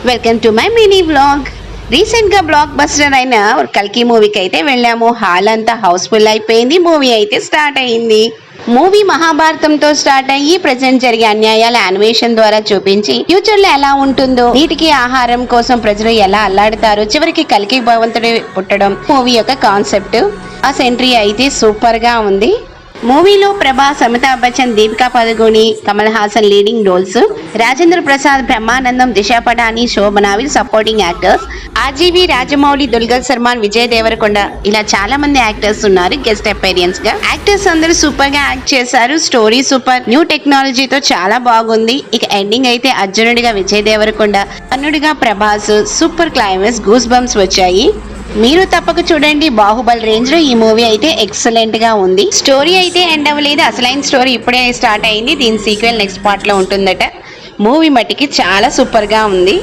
Welcome to my mini vlog. Recent గా block buster అయిన కల్కి మూవీకి అయితే వెళ్ళాము. హాల్ అంతా హౌస్ఫుల్ అయిపోయింది. మూవీ అయితే స్టార్ట్ అయింది. మూవీ మహాభారతంతో స్టార్ట్ అయ్యి ప్రెసెంట్ జరిగే అన్యాయాల యానిమేషన్ ద్వారా చూపించి ఫ్యూచర్ లో ఎలా ఉంటుందో, నీటికి ఆహారం కోసం ప్రజలు ఎలా అల్లాడతారు, చివరికి కల్కి భగవంతుడు పుట్టడం మూవీ యొక్క కాన్సెప్ట్. ఆ సెంట్రీ అయితే సూపర్ గా ఉంది. మూవీలో ప్రభాస్, అమితాబ్ బచ్చన్, దీపికా పదుకోణి, కమల్ హాసన్ లీడింగ్ రోల్స్, రాజేంద్ర ప్రసాద్, బ్రహ్మానందం, దిశా పటాని, శోభనా వీళ్ళు సపోర్టింగ్ యాక్టర్స్, ఆర్జీవి, రాజమౌళి, దుల్కర్ సల్మాన్, విజయ్ దేవరకొండ ఇలా చాలా మంది యాక్టర్స్ ఉన్నారు గెస్ట్ అపీరియన్స్ గా. యాక్టర్స్ అందరూ సూపర్ గా యాక్ట్ చేశారు. స్టోరీ సూపర్, న్యూ టెక్నాలజీతో చాలా బాగుంది. ఇక ఎండింగ్ అయితే అర్జునుడిగా విజయ్ దేవరకొండ, కన్నుడిగా Prabhas, super climax, goose bumps వచ్చాయి. మీరు తప్పక చూడండి. బాహుబలి రేంజ్ లో ఈ మూవీ అయితే ఎక్సలెంట్ గా ఉంది. స్టోరీ అయితే ఎండ్ అవ్వలేదు. అసలైన స్టోరీ ఇప్పుడే స్టార్ట్ అయింది. దీని సీక్వెల్ నెక్స్ట్ పార్ట్ లో ఉంటుందట. మూవీ మట్టికి చాలా సూపర్ గా ఉంది.